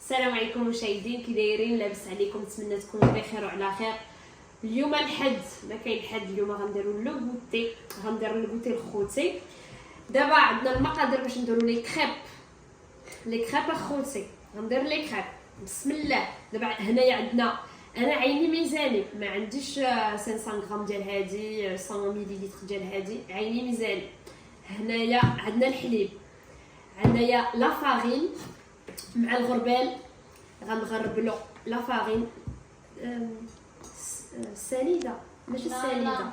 السلام عليكم مشاهدين، كي دايرين؟ لاباس عليكم؟ نتمنى تكونوا بخير وعلى خير. اليوم الحد، ما كاين حد اليوم، غنديروا لو غوتي، غندير الغوتي الخوتي. دابا عندنا المقادير باش نديروا لي كريب الخوتي. غندير لي كريب بسم الله. دابا هنايا عندنا، انا عيني ميزاني، ما عنديش 500 غرام ديال هادي، 100 مليلتر ديال هادي، عيني ميزاني. هنايا عندنا الحليب، عندنايا لا فارين مع الغربال، غنغربلو لا فارين سنيده ماشي سنيده،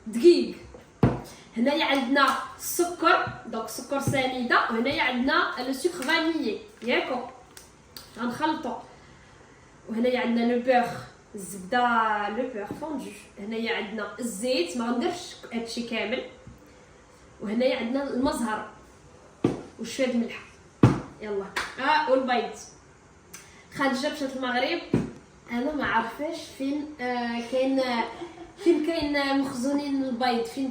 دقيق. هنايا عندنا السكر، دونك سكر سنيده، وهنايا عندنا لو سكر فانيي ياكو، غنخلطو. وهنايا عندنا لو بور، الزبده لو بور فوندو. هنايا عندنا الزيت، ما غنديرش هادشي كامل. وهنايا عندنا المزهر وشويه الملح. يلا والبيض. خارجه مشات المغرب، انا ما عارفاش فين كاين مخزونين البيض، فين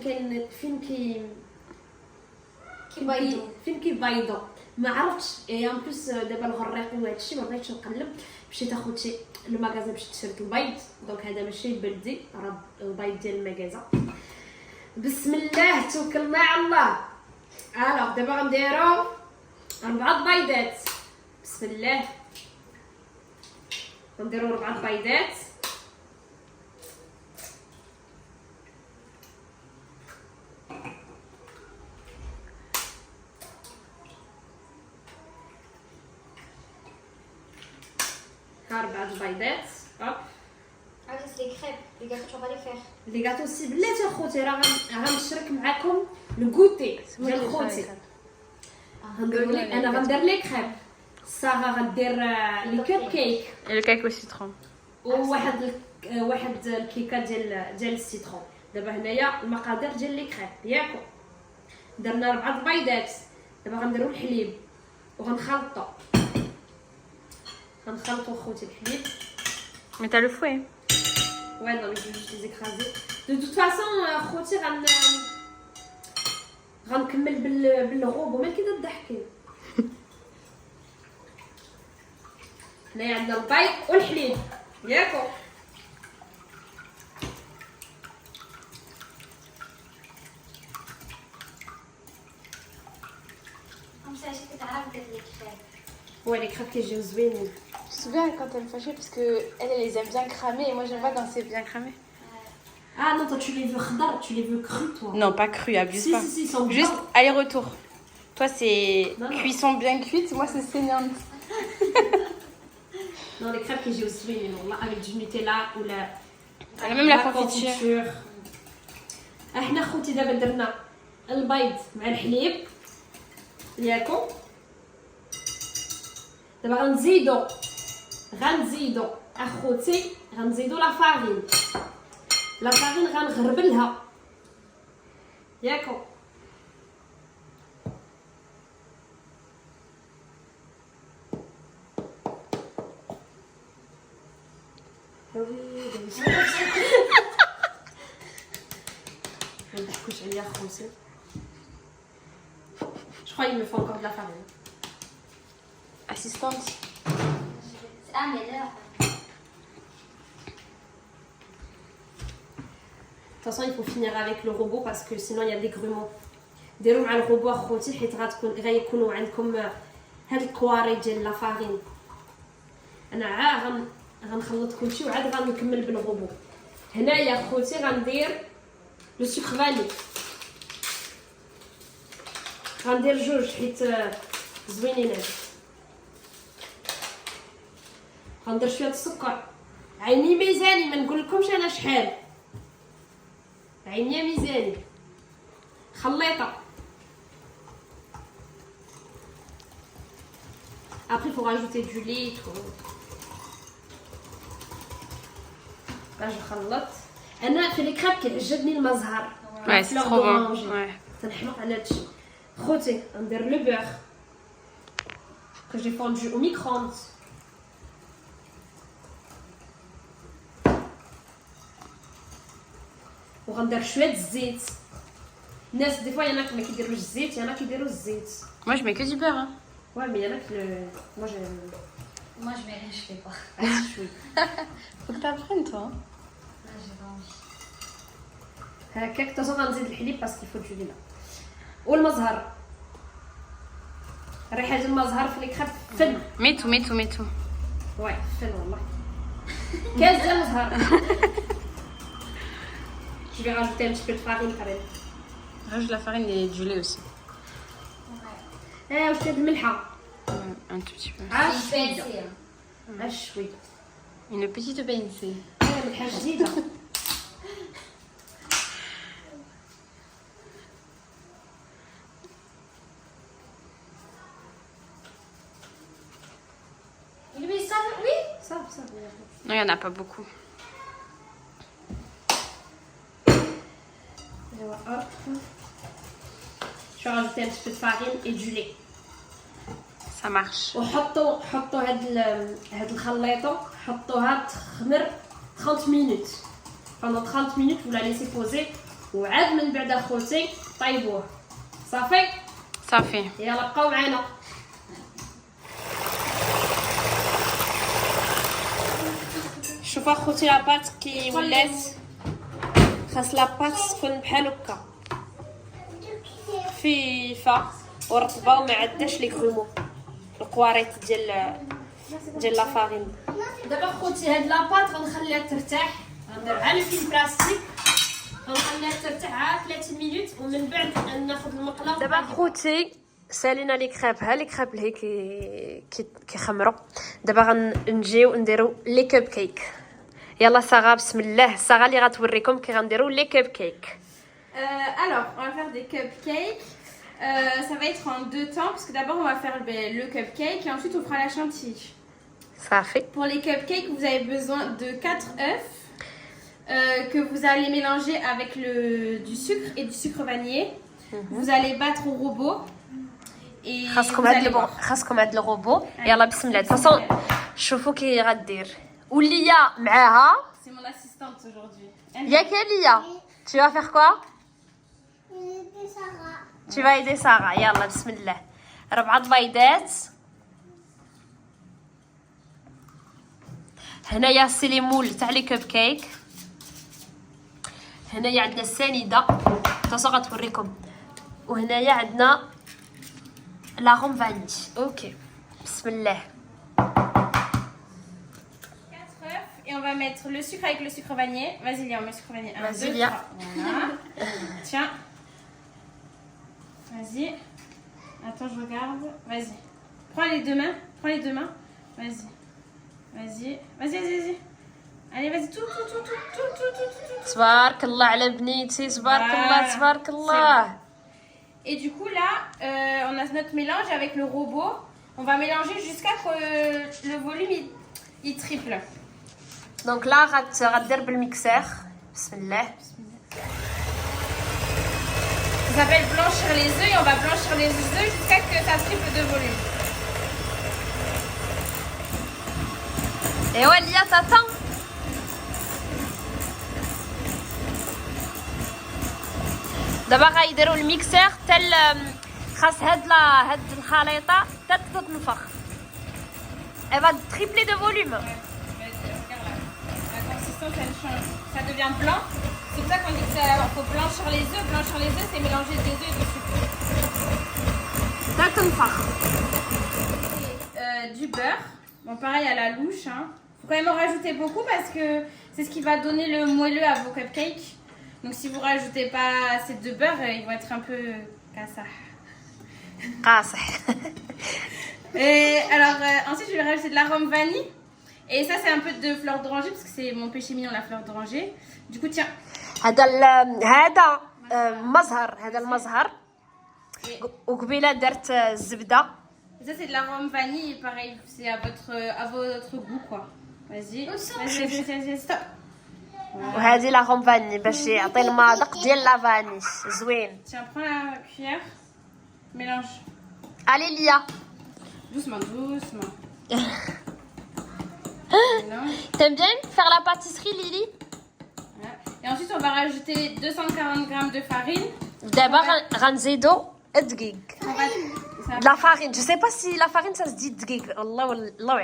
كيبيضوا، ما عرفتش. ان بلس دابا الغريق وهادشي ما بغيتش نقلب، مشيت اخوتي للمغازه باش تشري البيض. دونك هذا ماشي بلدي، راه البيض ديال المغازه. بسم الله توكلنا على الله. دابا غنديرو 4 بيضات. بسم الله، غنديرو 4 بيضات. ها 4 بيضات. عرفت لي كريب لي غاتو غادي فيه لي غاتو سي بلاتي اخوتي، راه غنشرك معكم الكوتي ديال خوتي. غندير لك، انا غندير لك كريب. ساره غدير لي كيب كيك، لو كيك والسيترون، وواحد الكيكه ديال السيترون. دابا هنايا المقادير ديال لي كريب ياكو. درنا 4 بيضات. دابا غنديروا الحليب وغنخلطو خوتي الحليب. مي تا لو فوي. Ouais, non, mais je vais juste les écraser. De toute façon, خوتي غنكمل بالغوب. ومال كي تضحكي. هنايا عندنا البيض والحليب ياكو. خمسة شي كتعرف دير لي كريب. Ouais, les crêpes كيجيو زوينين. Je me souviens quand elle me fâchait parce que elle les aime bien cramées et moi j'aime pas quand c'est bien cramé. Ah non, toi tu les veux khadar, tu les veux crus toi. Non, pas cru, abuse pas. Si, ils sont juste aller-retour. Toi c'est cuisson bien cuite, moi c'est saignante. Non, les crêpes كيجيو زوينين والله، avec du Nutella ولا même la confiture. احنا خوتي دابا درنا البيض مع الحليب ياكو. دابا غنزيدو اخوتي، غنزيدو لا فارين غنغربلها ياكو. ما نضحكوش عليا خوتي. Je crois qu'il me faut encore de la farine. Assistante. C'est mais là. De toute façon, il faut finir avec le robot parce que sinon il y a des grumeaux. ديروا مع الروبو اخوتي، حيت غيكونوا عندكم هاد الكواري ديال لا فارين. انا غنخلط كلشي وعاد غنكمل بالروبو. هنايا اخوتي غندير لو سكر فاني، غندير 2 حيت زوينين هاد. غندير شويه السكر، عيني ميزاني، ما نقولكمش انا شحال، عيني ميزاني خليطه. Après il faut rajouter du lait et tout. باش نخلط. انا في لي كريب كيعجبني المزهر. Ouais, c'est trop bon. Ouais. تنحمق على هادشي. خوتي غندير لو بور que j'ai fondu au micro-ondes. وغندير شويه الزيت. الناس دي فوا يانا ما كيديروش الزيت، يانا كيديروا الزيت. Moi je mets que du beurre. Hein. Ouais, mais il y en a qui le. Moi, je. Moi, je vais je fais pas. Ah, c'est chouette. Faut que t'apprennes, toi. Hein. Là, j'ai pas envie. هكاك تصور غنزيد الحليب باسكو يفوت جو لينا. والمزهر. ريحة المزهر في لي كريب فن. Mets tout. Ouais, fun والله. كاس ديال المزهر. Je vais rajouter un petit peu de farine quand même. Rajoute la farine et du lait aussi. واش هاد الملحة. Un tout petit peu. شوية. شوية. Une petite pincée. ملحة جديدة. Lui, ça, oui. Ça. Non, il n'y en a pas beaucoup. Hop. Je vais rajouter un petit peu de farine et du lait. Ça marche. وحطوا هاد الخليطة حطوها تخمر 30 minutes. Pendant 30 minutes vous la laissez poser وعاد من بعد اخوتي طيبوه. صافي؟ صافي. يلا بقاو معنا. شوفوا اخوتي لاباط كي ولات خاص لاباط تكون بحال هكا خفيفه ورطبه وما عندهاش لي غرومو القواريط ديال لا فارين. دابا اخوتي هاد لاباط غنخليها ترتاح غندير على الفيل بلاستيك غنخليها ترتاح عا 30 مينوت ومن بعد ناخذ المقله. دابا اخوتي سالينا لي كريب ها لي كريب اللي كيخمروا. دابا غنجيو نديرو لي كوب كيك. يلا ساغا بسم الله. ساغا اللي غتوريكم كي غنديرو لي كوب كيك. Alors, on va faire des cupcakes. Ça va être en deux temps parce que d'abord on va faire le cupcake et ensuite on fera la chantilly. صافي. Pour les cupcakes, vous avez besoin de 4 œufs que vous allez mélanger avec du sucre et du sucre vanillé. Vous allez battre au robot. Et خاصكم vous allez هاد voir. خاصكم هاد الروبو. يلا بسم الله. تصون شوفوا كي غدير. وليا معاها. C'est mon assistante aujourd'hui. ياك يا ليا. Tu vas faire quoi? Tu vas aider Sarah. يلا بسم الله. 4 بيضات. هنايا السيليمول تاع لي كوب كيك. هنايا عندنا السنيده تصون غتوريكم. وهنايا عندنا لا روم فاني. اوكي بسم الله. 4 œufs et on va mettre le sucre avec le sucre vanillé. Vas-y Lia, on met le sucre vanillé. 1, Vas-y, 2, Lia. 3. Voilà. Tiens. Vas-y. Attends, je regarde. Vas-y. Prends les deux mains. Vas-y. Vas-y. Allez, vas-y. Tout. تبارك الله على بنيتي. تبارك الله Voilà. تبارك الله. Et du coup là, on a notre mélange avec le robot. On va mélanger jusqu'à ce que le volume il triple. دونك لا غدير بالميكسر. بسم الله. Ça s'appelle blanchir les œufs et on va blanchir les œufs jusqu'à ce que ça triple de volume. ايوا ليا تاتا. دابا غيديروا الميكسر حتى خاص هاد الخليطه حتى تتنفخ. Elle va tripler de volume. Vas-y, regarde là. La consistance elle change. Ça devient blanc. C'est pour ça qu'on dit qu'il faut blanchir les œufs. Blanchir les œufs, c'est mélanger des œufs et du sucre. تتنفخ. Du beurre. Bon, pareil à la louche. Hein. Faut quand même en rajouter beaucoup parce que c'est ce qui va donner le moelleux à vos cupcakes. Donc si vous rajoutez pas assez de beurre, ils vont être un peu cassas. قاصح. Et alors ensuite je vais rajouter de l'arôme vanille. Et ça c'est un peu de fleur d'oranger parce que c'est mon péché mignon la fleur d'oranger. Du coup tiens. هذا مزهر. هذا المزهر. وقبيله درت الزبده. Ça c'est de l'arôme vanille, pareil, c'est à votre goût quoi. Vas-y. Vas-y, stop. وهذه لا روم فاني باش يعطي المذاق ديال لا فاني زوين. Tiens, prends la cuillère. Mélange. Allez Lia. Doucement. Mélange. T'aimes bien faire la pâtisserie Lily? Voilà. Et ensuite on va rajouter 240 g de farine. دابا غنزيدو الدقيق. Ça De la farine. Je sais pas si la farine ça se dit dgig. Allah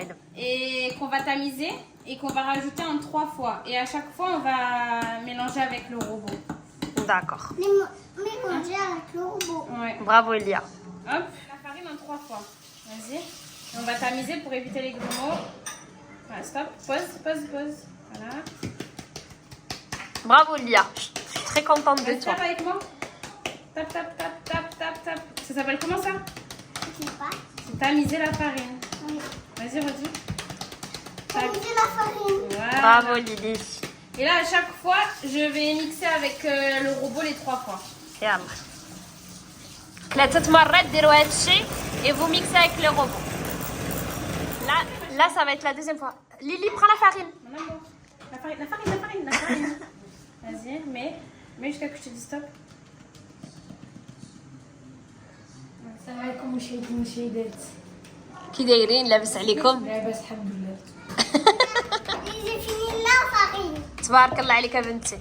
alam. Et qu'on va tamiser et qu'on va rajouter en 3 fois. Et à chaque fois, on va mélanger avec le robot. D'accord. Mélanger avec le robot. Ouais. Bravo Elia. Hop, la farine en 3 fois. Vas-y. Et on va tamiser pour éviter les grumeaux. Voilà, stop. Pause. Voilà. Bravo Elia. Je suis très contente de Vas-y, toi. tape avec moi. Tap. Ça s'appelle comment ça? Je sais pas. C'est tamiser la farine. Oui. Vas-y, redis. Tamiser la farine. Voilà. Bravo Lily. Et là, à chaque fois, je vais mixer avec le robot les 3 fois. يلا 3 مرات ديروا هذا الشيء et vous mixez avec le robot. Là ça va être la deuxième fois. Lily prends la farine. Mon amour. La farine. Vas-y, mais jusqu'à que je te dise stop. السلام عليكم مشاهدين المشاهدات. كي دايرين لاباس عليكم؟ لاباس الحمد لله. J'ai fini la farine. تبارك الله عليك يا بنتي.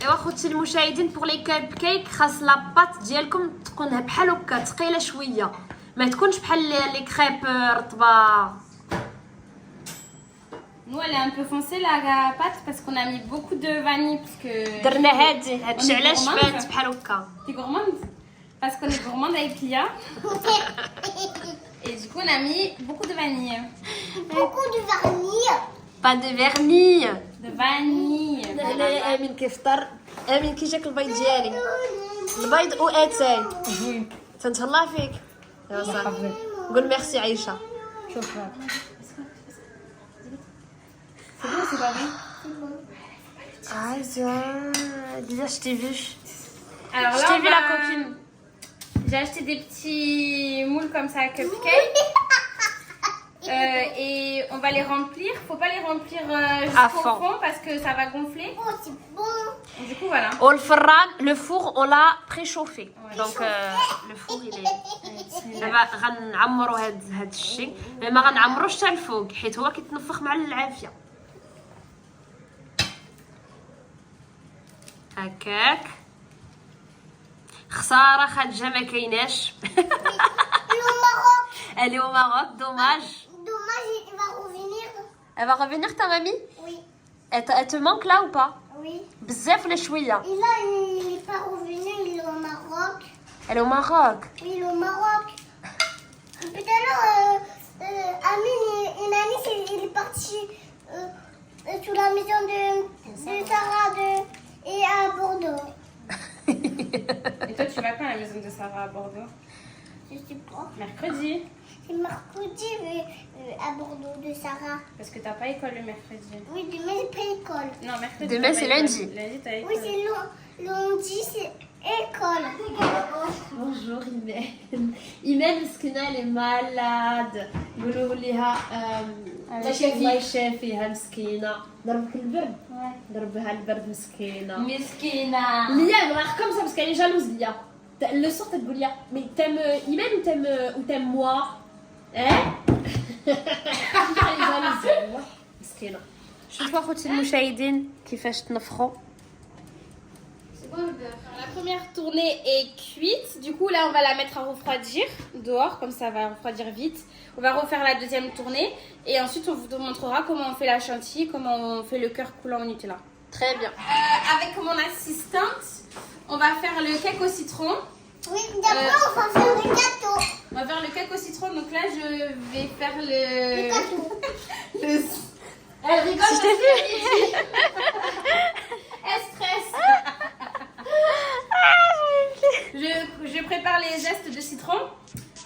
ايوا خوتي المشاهدين بوغ لي كاب كيك خاص لاباط ديالكم تكون بحال هكا ثقيله شويه ما تكونش بحال لي كريب رطبه. Nous, elle est un peu foncée la pâte parce qu'on a mis beaucoup de vanille. Parce que درنا هادشي علاش بانت بحال هكا. T'es gourmande? Parce qu'on est gourmande avec Lia. Et du coup, on a mis beaucoup de vanille. Beaucoup de vanille. با دو فيرني. De vanille. انا امين كيفطر امين كي جاك البيض ديالي البيض واتاي زوين. تنتهلا فيك يا صاحبي قول ميرسي عيشه. شكرا. C'est bon, c'est pas bon? Déjà je t'ai vu. Alors Je là, t'ai on vu va- la copine. J'ai acheté des petits moules comme ça à cupcake. Et on va les remplir. Faut pas les remplir À jusqu'au fond. fond parce que ça va gonfler. Oh, c'est bon. Et du coup, voilà. والفران le four on l'a préchauffé. Ouais. Donc le four il est دابا غنعمروا هاد الشيء مي ما غنعمروش حتى الفوق حيت هو كيتنفخ مع العافيه. هكاك خساره خدجه ما كايناش. Et au Maroc. Elle est au Maroc, dommage. Dommage, il va revenir. Elle va revenir ta mamie? Oui. Elle te manque là ou pas? Oui. بزاف ولا شويه؟ Et là, il n'est pas revenu, il est au Maroc. Elle est au Maroc. Oui, il est au Maroc. Tout à l'heure, Amine et Nanis, il est parti sur la maison de Sarah et à Bordeaux. Et toi, tu vas quand à la maison de Sarah à Bordeaux? Je sais pas. Mercredi. C'est mercredi à Bordeaux de Sarah. Parce que t'as pas école le mercredi. Oui, demain, c'est pas école. Non, mercredi. Demain, t'as pas c'est école. lundi. Lundi, t'as école. Oui, c'est lundi, c'est école. Bonjour Imen. Imen مسكينة elle est malade. قولوا ليها الله يشافيها مسكينة. ضربك البرد. ضربها البرد مسكينة. Miskina. Lia elle marche comme ça parce qu'elle est jalouse Lia. Le soir t'as تقول Lia mais t'aimes Imen ou t'aimes moi? Hein? Elle est jalouse والله مسكينة. شوفوا اخوتي المشاهدين كيفاش تنفخوا. La première tournée est cuite. Du coup, là, on va la mettre à refroidir dehors. Comme ça va refroidir vite. On va refaire la deuxième tournée. Et ensuite, on vous montrera comment on fait la chantilly, comment on fait le cœur coulant au Nutella. Très bien. Avec mon assistante, on va faire le cake au citron. Oui, d'abord, on va faire le gâteau. On va faire le cake au citron. Donc là, je vais faire le... Le gâteau. Elle rigole Si je parce t'ai vu. Elle stresse. Je prépare les zestes de citron.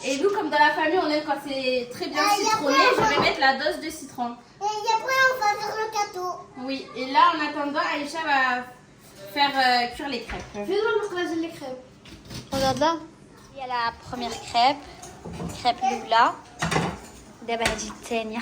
Et nous, comme dans la famille, on aime quand c'est très bien citronné. Je vais mettre la dose de citron. Et après, on va faire le gâteau. Oui, et là, en attendant, Aïcha va faire cuire les crêpes. Je vais vous montrer les crêpes. Regarde là. Il y a la première crêpe, crêpe Lula. دابا هذه الثانية.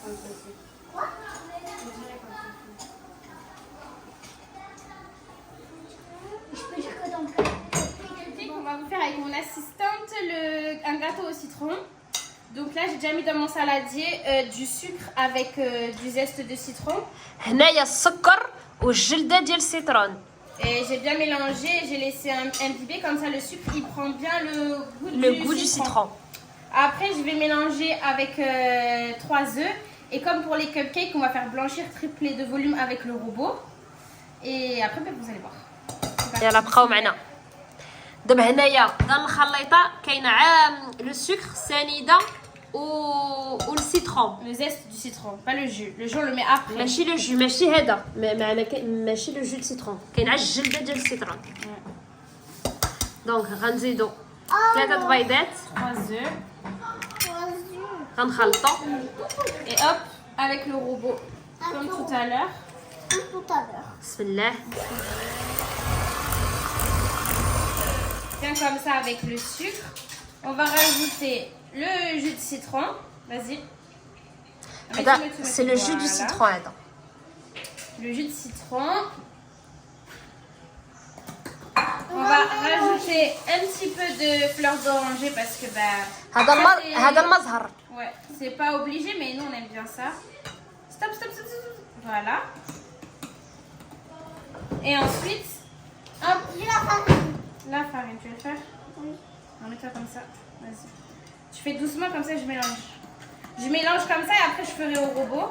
Quoi? Je peux dire que dans le Cupcake, on va vous faire avec mon assistante un gâteau au citron. Donc là, j'ai déjà mis dans mon saladier du sucre avec du zeste de citron. هنايا السكر والجلده ديال السيترون. Et j'ai bien mélangé, j'ai laissé imbiber, comme ça le sucre il prend bien Le goût du citron. Après, je vais mélanger avec 3 œufs. Et comme pour les cupcakes, on va faire blanchir, tripler de volume avec le robot. Et après, ben, vous allez voir. يلا بقاو معنا. دابا هنايا دار الخليطه كاينه لو سكر سنيده و السيترون. Le zeste du citron, pas le jus. Le jus, on le met après. ماشي لو جو ماشي هذا ماشي لو جو السيترون كاين عا الجلده ديال السيترون. دونك غنزيدو 3 بيضات 3 œufs. غنخلطو Et hop, avec le robot, comme tout à l'heure. tout à l'heure. بسم الله. Bien comme ça avec le sucre. On va rajouter le jus de citron. Vas-y. هذا سي لو جو دو سيترون هذا. Le jus de citron. On va rajouter un petit peu de fleur d'oranger parce que bah. هذا المزهر. Ouais, c'est pas obligé, mais nous on aime bien ça. Stop, stop, stop, stop. Voilà. Et ensuite, hop, la farine, tu veux le faire? Oui. On met ça comme ça. Vas-y. Tu fais doucement comme ça, je mélange. Je mélange comme ça et après je ferai au robot.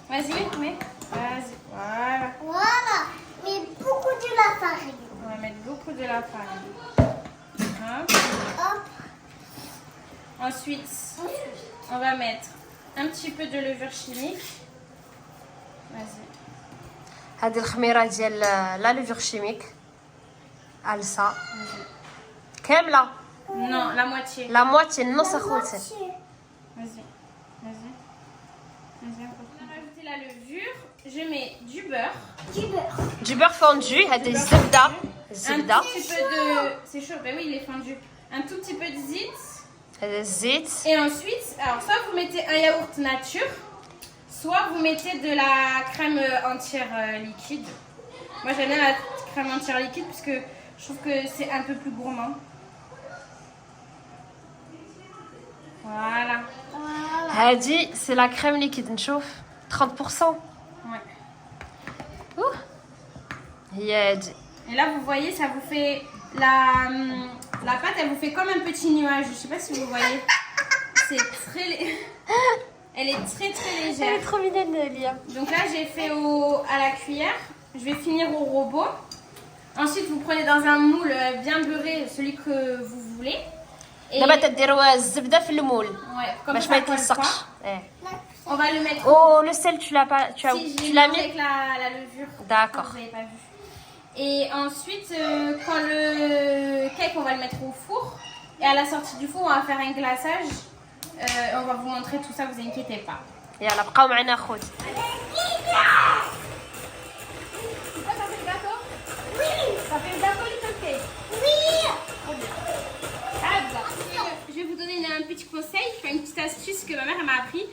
Vas-y, mets. Vas-y, voilà. Voilà. Mais beaucoup de la farine. On va mettre beaucoup de la farine. Hop. Hop. Ensuite, on va mettre un petit peu de levure chimique. Vas-y. هذه الخميره ديال لا لوفور شيميك السا كامله. Non, la moitié. لا موتي النص اخوتي. Vas-y, vas-y. Vas-y, on va rajouter la levure. Je mets du beurre. Du beurre. دو بور فوندو هذه الزبده Un الزبده tout petit peu de... C'est chaud, ben oui, il est fondu. Un tout petit peu de zit. هذا الزيت. Et ensuite, alors soit vous mettez un yaourt nature, soit vous mettez de la crème entière liquide. Moi j'aime bien la crème entière liquide parce que je trouve que c'est un peu plus gourmand. Voilà. هذه سي لا كريم ليكيد نشوف 30%. Ouais. هي هذه. Et là vous voyez, ça vous fait la pâte, elle vous fait comme un petit nuage. Je sais pas si vous voyez. C'est très elle est très très Elle légère. est trop mignonne Lia. Donc là, j'ai fait à la cuillère. Je vais finir au robot. Ensuite, vous prenez dans un moule bien beurré, celui que vous voulez. Et دابا تديروا الزبده في المول ouais, comme باش ça, ما ça colle يتلصقش. pas. ايه. On va le mettre. Oh le sel tu l'as pas tu Si, je l'ai l'as mis mis. avec la levure. D'accord. Vous n'avez pas vu. Et ensuite, quand le cake, on va le mettre au four. Et à la sortie du four, on va faire un glaçage. On va vous montrer tout ça, vous inquiétez pas. يلا بقاو معنا اخوتي. Ça fait le gâteau? Oui. Ça fait le gâteau, le cupcake? Je vais vous donner un petit conseil, une petite astuce que ma mère m'a appris.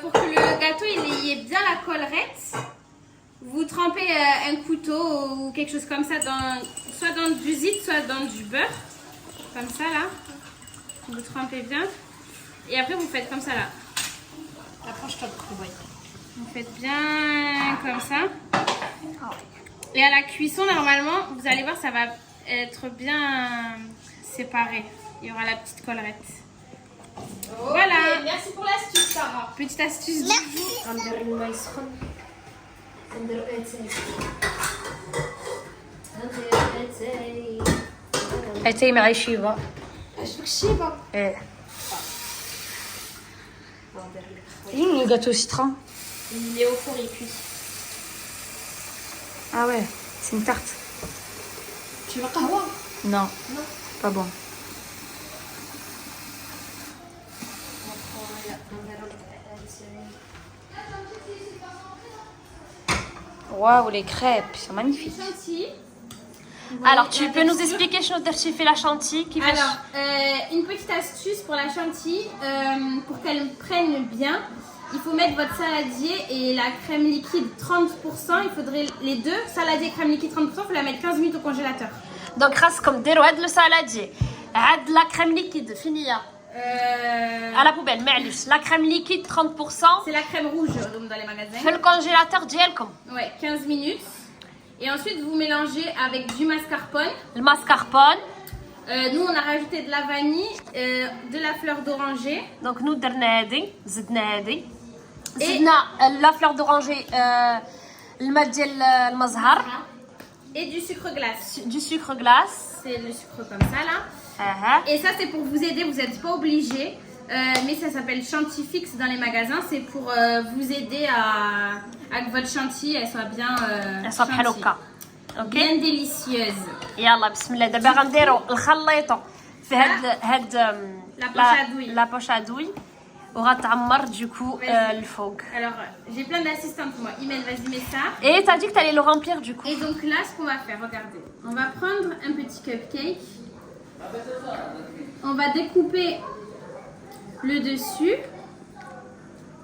Pour que le gâteau il ait bien la collerette, vous trempez un couteau ou quelque chose comme ça, soit dans du zit, soit dans du beurre. Comme ça là. Vous trempez bien. Et après vous faites comme ça là. Approche-toi pour que voyez. Vous faites bien comme ça. Et à la cuisson, normalement, vous allez voir, ça va être bien séparé. Il y aura la petite collerette. Voilà. Merci pour l'astuce Sarah. Petite astuce du jour. غندير الماء يسخن. غندير اتاي. اتاي مع شيبه. عجبك الشيبه؟ ايه. Le gâteau au citron. Il est au four, il cuit. Ah ouais, c'est une tarte. Tu veux قهوه؟ Non. Pas bon. Waouh, les crêpes, ils sont magnifiques. Chantilly. voyez Alors, tu la peux nous texture. expliquer شنو درتي في la chantilly qui fait Alors, une petite astuce pour la chantilly, pour qu'elle prenne bien, il faut mettre votre saladier et la crème liquide 30%. Il faudrait les deux, saladier et crème liquide 30%, il faut la mettre 15 minutes au congélateur. Donc خاصكم ديروا هاد لو saladier عاد la crème liquide فينيا à la poubelle معليش la crème liquide 30% C'est la crème rouge dans les magasins. في الكونجيلاتور ديالكم. Ouais, 15 minutes. Et ensuite, vous mélangez avec du mascarpone. الماسكاربون. Nous, on a rajouté de la vanille, de la fleur d'oranger. دونك نو درنا هادي زدنا هادي زدنا لا فلور دورانجي الماء ديال المزهر Et du sucre glace. du sucre glace. C'est le sucre comme ça là. Et ça c'est pour vous aider, vous n'êtes pas obligé. Mais ça s'appelle chantilly fixe dans les magasins. C'est pour vous aider à que votre chantilly elle soit bien Elle soit بحال هكا. OK. bien délicieuse. يلا بسم الله دابا غنديروا الخليطو في هاد La poche à douille. لا بوش ادوي وغتعمر دوكو الفوق. Alors j'ai plein d'assistantes moi. Imen, vas-y mets ça. Et t'as dit que t'allais le remplir du coup. Et donc là ce qu'on va faire, regardez. On va prendre un petit cupcake. On va découper le dessus.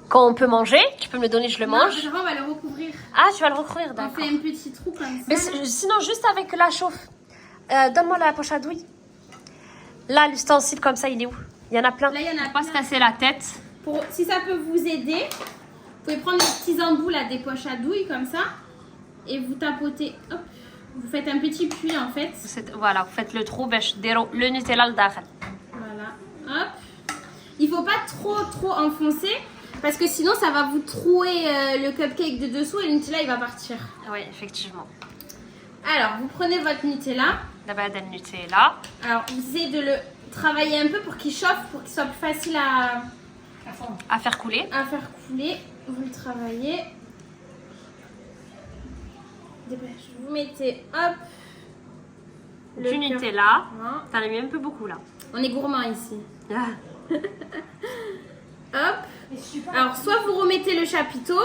Quand on peut manger, tu peux me le donner, je le Non, mange. on va le recouvrir. Ah, tu vas le recouvrir, On d'accord. fait un petit trou comme ça. Mais sinon, juste avec la chauffe. Donne-moi la poche à douille. Là, l'ustensile comme ça, il est où? Il y en a plein. Là, il y en a Faut pas se plein. casser la tête. Si ça peut vous aider, vous pouvez prendre les petits embouts là, des poches à douille comme ça et vous tapotez. Hop, vous faites un petit puits en fait. Voilà, vous faites le trou, le Nutella l'dakhel. Voilà, hop. Il faut pas trop enfoncer parce que sinon ça va vous trouer le cupcake de dessous et le Nutella il va partir. Oui, effectivement. Alors, vous prenez votre Nutella. D'abord, le Nutella. Alors, vous essayez de le travailler un peu pour qu'il chauffe, pour qu'il soit plus facile À faire couler. à faire couler. Vous le travaillez. Vous mettez, hop, Du Nutella. Hein. T'en as mis un peu beaucoup là. On est gourmand ici. Ah. Hop. Alors, soit vous remettez le chapiteau,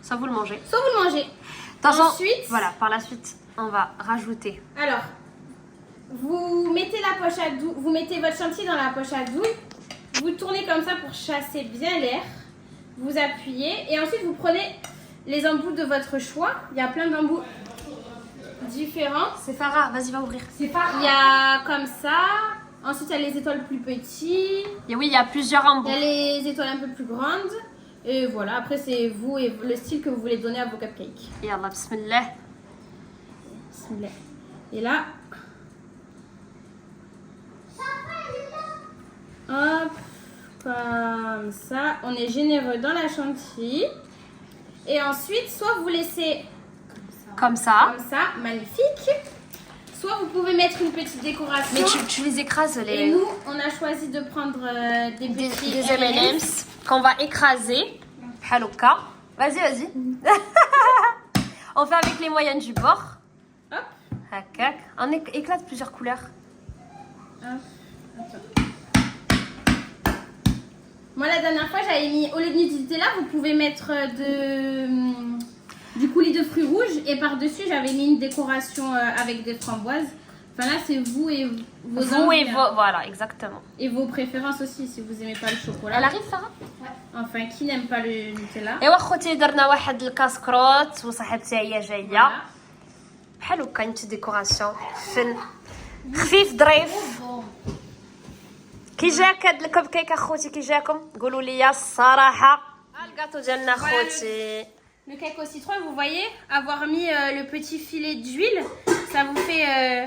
Ça, vous le mangez. soit vous le mangez. Attention, Ensuite, voilà, par la suite, on va rajouter. alors, vous mettez la poche à douille, vous mettez votre chantilly dans la poche à douille, vous tournez comme ça pour chasser bien l'air, vous appuyez et ensuite vous prenez les embouts de votre choix. Il y a plein d'embouts différents. C'est Farah, vas-y, va ouvrir. Il y a comme ça, ensuite il y a les étoiles plus petites, Et oui, il y a plusieurs il y embouts. a les étoiles un peu plus grandes. Et voilà, après c'est vous et le style que vous voulez donner à vos cupcakes. Yallah, bismillah. Bismillah. Et là, hop, comme ça, on est généreux dans la chantilly. Et ensuite, soit vous laissez Comme ça. comme ça, magnifique. Soit vous pouvez mettre une petite décoration. Mais tu les écrases, Et les... nous, on a choisi de prendre des petits des M&M's qu'on va écraser. Halouka. Vas-y, vas-y. On fait avec les moyennes du bord. Hop. Hakak. On éclate plusieurs couleurs. Hop. Attends. Moi, la dernière fois, j'avais mis, au lieu de Nutella, vous pouvez mettre du coulis de fruits rouges. Et par-dessus, j'avais mis une décoration avec des framboises. Enfin là, c'est vous et vos Vous envies, et hein. vos... Voilà, exactement. Et vos préférences aussi, si vous aimez pas le chocolat. Elle arrive, Farah? Enfin, qui n'aime pas le Nutella? ايوا خوتي درنا واحد الكاسكروت وصاحبتي هي جايه Voilà. بحال هكا انت ديكوراسيون فن خفيف ظريف. كي جاك هاد الكب كيك اخوتي كي جاكم قولوا لي الصراحه. الكاطو ديالنا اخوتي Le cake au citron, vous voyez, avoir mis le petit filet d'huile, ça vous fait...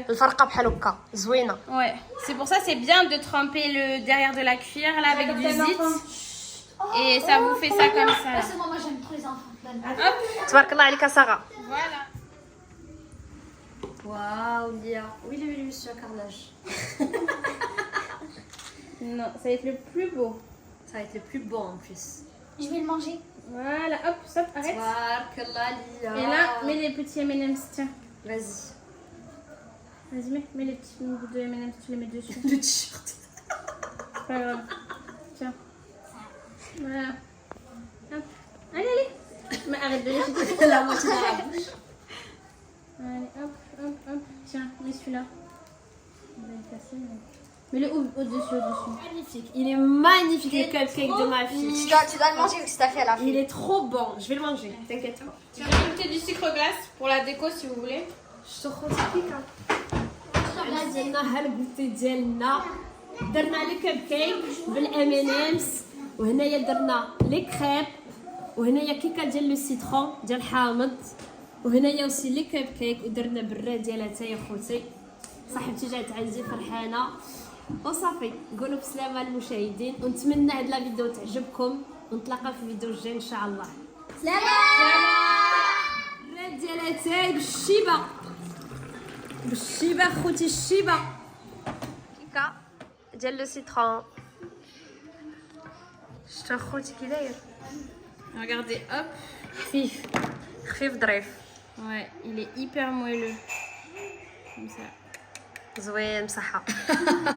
الفرقه بحال هكا زوينه. Ouais, c'est pour ça c'est bien de tremper le derrière de la cuillère là avec du zit. Et ça vous fait ça comme ça. Là. Moi j'aime trop les enfants. Hop, تبارك الله عليك ساره. voilà. واو ليا وي لي مسيو كارناج. Non, ça va être le plus beau. Ça va être le plus bon en plus. Je vais le manger. Voilà, hop, stop, arrête. تبارك الله ليا. Et là, mets les petits M&M's, tiens. Vas-y. Vas-y, mets les petits bouts de M&M's, tu les mets dessus. Le t-shirt. C'est pas grave. Tiens. Voilà. Hop. Allez. Mais arrête de les jeter. La moitié dans la bouche. Allez, hop, hop. celui-là. Mets-le au-dessus, au-dessus. Magnifique. Il est magnifique le cupcake de ma fille. Tu dois le manger parce que ta fille elle a Il fait. est trop bon. Je vais le manger. T'inquiète pas. Tu peux rajouter du sucre glace pour la déco si vous voulez. شتو بيكا على ديالنا الكوتي ديالنا درنا لي كب كيك بالامينيمس وهنايا درنا لي كريب وهنايا كيكه ديال لو سيترون ديال حامض وهنايا اوسي لي كب كيك ودرنا برا ديالها حتى يا خوتي صاحبتي جات عندي فرحانه وصافي نقولوا بسلامه للمشاهدين ونتمنى هاد لا فيديو تعجبكم ونتلاقاو في الفيديو الجاي ان شاء الله سلام. الراد ديال اتاي بالشيبه بالشيبه خوتي الشيبه كيكه ديال لو سيترون شتو خوتي كي داير Regardez, hop. خفيف خفيف ظريف Ouais, il est hyper moelleux. Comme ça. زوين بصحه